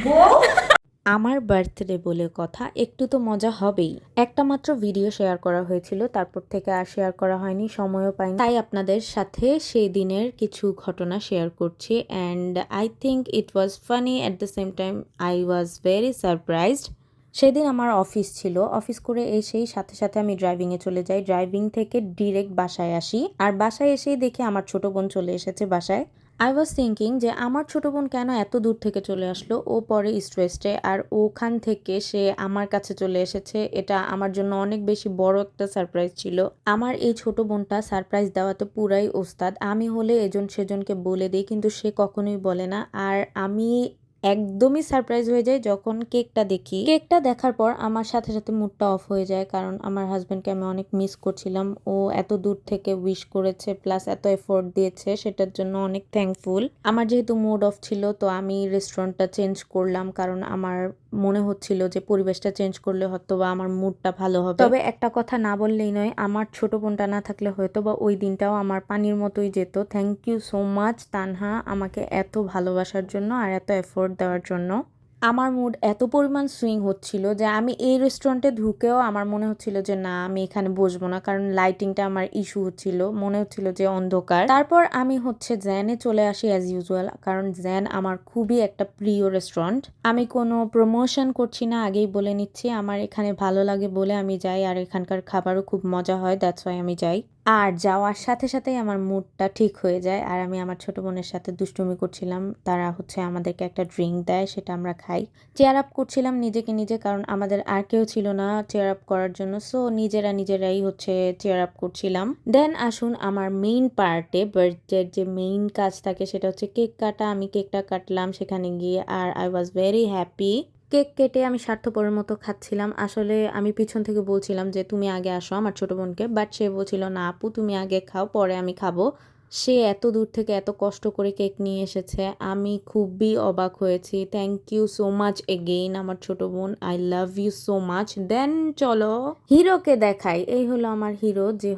বউ আমার বার্থডে বলে কথা, একটু তো মজা হবেই। একটা মাত্র ভিডিও শেয়ার করা হয়েছিল, তারপর থেকে আর শেয়ার করা হয়নি, সময়ও পাইনি, তাই আপনাদের সাথে সেই দিনের কিছু ঘটনা শেয়ার করছি। And I think it was funny, at the same time I was very surprised. সেদিন আমার অফিস ছিল, অফিস করে এসেই সাথে সাথে আমি ড্রাইভিংয়ে চলে যাই, ড্রাইভিং থেকে ডিরেক্ট বাসায় আসি, আর বাসায় এসেই দেখি আমার ছোট বোন চলে এসেছে বাসায়। আই ওয়াজ থিঙ্কিং যে আমার ছোট বোন কেন এত দূর থেকে চলে আসলো, ও পরে ইস্ট ওয়েস্টে, আর ওখান থেকে সে আমার কাছে চলে এসেছে। এটা আমার জন্য অনেক বেশি বড় একটা সারপ্রাইজ ছিল। আমার এই ছোট বোনটা সারপ্রাইজ দেওয়াতে পুরাই ওস্তাদ। আমি হলে এজন সেজনকে বলে দিই, কিন্তু সে কখনোই বলে না। আর আমি একদমই সারপ্রাইজ হয়ে যায় যখন কেকটা দেখি। কেকটা দেখার পর আমার সাথে সাথে মুডটা অফ হয়ে যায়, কারণ আমার হাজব্যান্ডকে আমি অনেক মিস করছিলাম। ও এত দূর থেকে উইশ করেছে, প্লাস এত এফোর্ট দিয়েছে, সেটার জন্য অনেক থ্যাঙ্কফুল। আমার যেহেতু মুড অফ ছিল, তো আমি রেস্টুরেন্টটা চেঞ্জ করলাম, কারণ আমার মনে হচ্ছিল যে পরিবেশটা চেঞ্জ করলে হয়তো বা আমার মুডটা ভালো হবে। তবে একটা কথা না বললেই নয়, আমার ছোট বোনটা না থাকলে হয়তো বা ওই দিনটাও আমার পানির মতোই যেত। Thank you so much Tanha, আমাকে এত ভালোবাসার জন্য আর এত এফোর্ট দেওয়ার জন্য। আমার মুড এত পরিমাণ সুইং হচ্ছিল যে আমি এই রেস্টুরেন্টে ঢুকেও আমার মনে হচ্ছিল যে না, আমি এখানে বসবো না, কারণ লাইটিংটা আমার ইস্যু হচ্ছিল, মনে হচ্ছিল যে অন্ধকার। তারপর আমি জ্যানে চলে আসি অ্যাজ ইউজুয়াল, কারণ জ্যান আমার খুবই একটা প্রিয় রেস্টুরেন্ট। আমি কোনো প্রমোশন করছি না, আগেই বলে নিচ্ছি, আমার এখানে ভালো লাগে বলে আমি যাই, আর এখানকার খাবারও খুব মজা হয়, দ্যাটস ওয়াই আমি যাই। আর যাওয়ার সাথে সাথেই আমার মুডটা ঠিক হয়ে যায়, আর আমি আমার ছোট বোনের সাথে দুষ্টুমি করছিলাম। তারা আমাদেরকে একটা ড্রিঙ্ক দেয়, সেটা আমরা খাই। চেয়ার আপ করছিলাম নিজেকে নিজে, কারণ আমাদের আর কেউ ছিল না চেয়ার আপ করার জন্য, সো নিজেরাই চেয়ার আপ করছিলাম। দেন আসুন আমার মেইন পার্টে, বার্থডের যে মেইন কাজ থাকে সেটা হচ্ছে কেক কাটা। আমি কেকটা কাটলাম সেখানে গিয়ে, আর I was very happy. Cake কেটে আমি স্বার্থপরের মতো খাচ্ছিলাম। আসলে আমি পিছন থেকে বলছিলাম যে তুমি আগে আসো আমার ছোট বোনকে, বাট সে বলছিল না আপু তুমি আগে খাও, পরে আমি খাবো। সে এত দূর থেকে এত কষ্ট করে কেক নিয়ে এসেছে, আমি খুবই অবাক হয়েছি। Thank you so much again আমার ছোট বোন, I love you so much. Then চলো হিরোকে দেখাই। এই হলো আমার হিরো, যে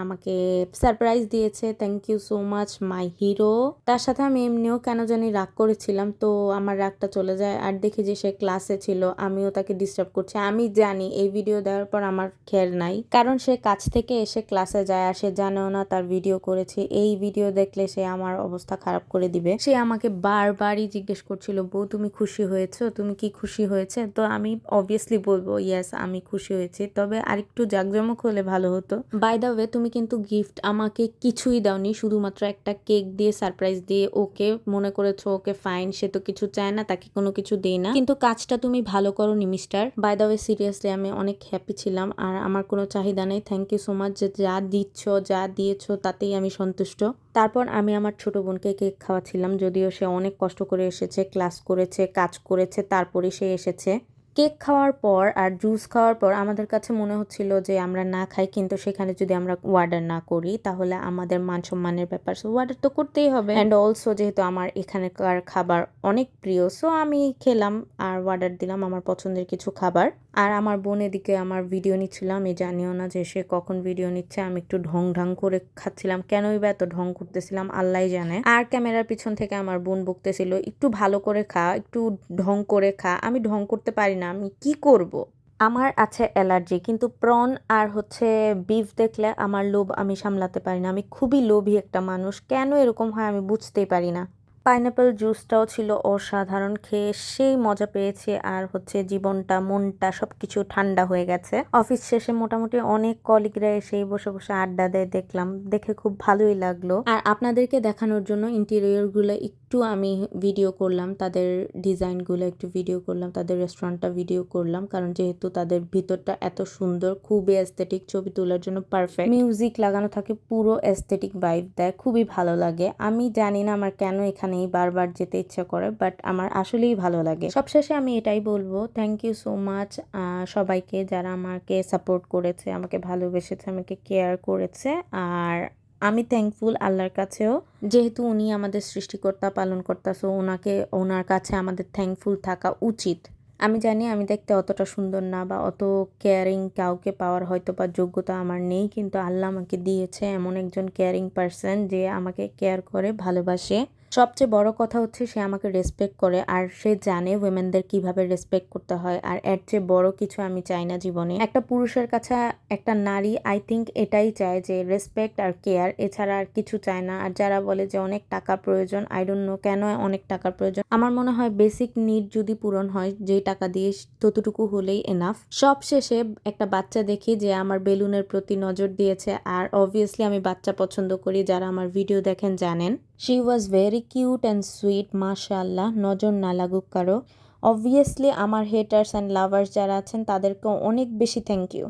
আমাকে সারপ্রাইজ দিয়েছে। Thank you so much my hero. তার সাথে আমি এমনিও কেন জানি রাগ করেছিলাম, তো আমার রাগটা চলে যায়, আর দেখি যে সে ক্লাসে ছিল, আমিও তাকে ডিস্টার্ব করছি। আমি জানি এই ভিডিও দেওয়ার পর আমার খেয়াল নাই, কারণ সে কাছ থেকে এসে ক্লাসে যায়, আর সে জানেও না তার ভিডিও করেছে। এই ভিডিও দেখলে সে আমার অবস্থা খারাপ করে দিবে। সে আমাকে বারবারই জিজ্ঞেস করছিল, বউ তুমি খুশি হয়েছো, তুমি কি খুশি হয়েছে? তো আমি অবভিয়াসলি বলবো ইয়েস আমি খুশি হয়েছি, তবে আরেকটু জাঁকজমক হলে ভালো হতো। বাই দ্য ওয়ে, তুমি কিন্তু গিফট আমাকে কিছুই দাওনি, শুধুমাত্র একটা কেক দিয়ে সারপ্রাইজ দিয়ে ওকে মনে করেছো ওকে ফাইন, সে তো কিছু চায় না, তাকে কোনো কিছু দেই না, কিন্তু কাজটা তুমি ভালো করোনি mister. By the way seriously আমি অনেক হ্যাপি ছিলাম, আর আমার কোনো চাহিদা নেই। থ্যাংক ইউ সো মাচ, যে যা দিচ্ছ যা দিয়েছো তাতেই আমি সন্তুষ্ট। তারপর আমি আমার ছোট বোনকে কেক খাওয়াচ্ছিলাম, যদিও সে অনেক কষ্ট করে এসেছে, ক্লাস করেছে, কাজ করেছে, তারপরে সে এসেছে। কেক খাওয়ার পর আর জুস খাওয়ার পর আমাদের কাছে মনে হচ্ছিল যে আমরা না খাই, কিন্তু সেখানে যদি আমরা অর্ডার না করি তাহলে আমাদের মান সম্মানের ব্যাপার, সো অর্ডার তো করতেই হবে। অ্যান্ড অলসো যেহেতু আমার এখানকার খাবার অনেক প্রিয়, সো আমি খেলাম আর অর্ডার দিলাম আমার পছন্দের কিছু খাবার। আর আমার বোন এদিকে আমার ভিডিও নিচ্ছিল, আমি জানিও না যে সে কখন ভিডিও নিচ্ছে। আমি একটু ঢং ঢং করে খাচ্ছিলাম, কেনই বা এত ঢং করতেছিলাম আল্লাহ জানে। আর ক্যামেরার পিছন থেকে আমার বোন বকতেছিল, একটু ভালো করে খা, একটু ঢং করে খা। আমি ঢং করতে পারি না, আমি কি করব। আমার আছে অ্যালার্জি, কিন্তু প্রন আর বিফ দেখলে আমার লোভ আমি সামলাতে পারি না। আমি খুবই লোভী একটা মানুষ, কেন এরকম হয় আমি বুঝতেই পারি না। পাইনাপেল জুসটাও ছিল অসাধারণ, খেয়ে সেই মজা পেয়েছি, আর জীবনটা মনটা সবকিছু ঠান্ডা হয়ে গেছে। অফিস শেষে মোটামুটি অনেক কলিগরা এসেই বসে বসে আড্ডা দেয়, দেখলাম, দেখে খুব ভালোই লাগলো। আর আপনাদেরকে দেখানোর জন্য ইন্টেরিয়র গুলো একটু আমি ভিডিও করলাম, তাদের ডিজাইন গুলো একটু ভিডিও করলাম, তাদের রেস্টুরেন্টটা ভিডিও করলাম, কারণ যেহেতু তাদের ভিতরটা এত সুন্দর, খুবই এস্থেটিক, ছবি তোলার জন্য পারফেক্ট। মিউজিক লাগানো থাকে, পুরো এস্থেটিক ভাইব দেয়, খুবই ভালো লাগে। আমি জানি না আমার কেন এখানেই বারবার যেতে ইচ্ছা করে, বাট আমার আসলেই ভালো লাগে। সবশেষে আমি এটাই বলবো, থ্যাংক ইউ সো মাচ সবাইকে যারা আমাকে সাপোর্ট করেছে, আমাকে ভালোবেসেছে, আমাকে কেয়ার করেছে। আর আমি থ্যাঙ্কফুল আল্লাহর কাছেও, যেহেতু উনি আমাদের সৃষ্টিকর্তা পালনকর্তা, সো ওনার কাছে আমাদের থ্যাঙ্কফুল থাকা উচিত। আমি জানি আমি দেখতে অতটা সুন্দর না, বা অত কেয়ারিং কাউকে পাওয়ার হয়তো বা যোগ্যতা আমার নেই, কিন্তু আল্লাহ আমাকে দিয়েছে এমন একজন কেয়ারিং পার্সন যে আমাকে কেয়ার করে, ভালোবাসে। সবচেয়ে বড় কথা হচ্ছে সে আমাকে রেসপেক্ট করে আর সে জানে উইমেনদের কিভাবে রেসপেক্ট করতে হয়। আর এর চেয়ে বড় কিছু আমি চাই না জীবনে। একটা পুরুষের কাছে একটা নারী আই থিঙ্ক এটাই চায় যে রেসপেক্ট আর কেয়ার, এছাড়া আর কিছু চায় না। আর যারা বলে যে অনেক টাকা প্রয়োজন, আই ডোন্ট নো কেন অনেক টাকার প্রয়োজন। আমার মনে হয় বেসিক নিড যদি পূরণ হয় যেই টাকা দিয়ে ততটুকু হলেই এনাফ। সব শেষে একটা বাচ্চা দেখি যে আমার বেলুনের প্রতি নজর দিয়েছে, আর অবভিয়াসলি আমি বাচ্চা পছন্দ করি, যারা আমার ভিডিও দেখেন জানেন। She was very cute and sweet, মাশাআল্লাহ, নজর না লাগুক কারো। অবভিয়াসলি আমার হেটার্স অ্যান্ড লাভার্স যারা আছেন তাদেরকে অনেক বেশি থ্যাংক ইউ।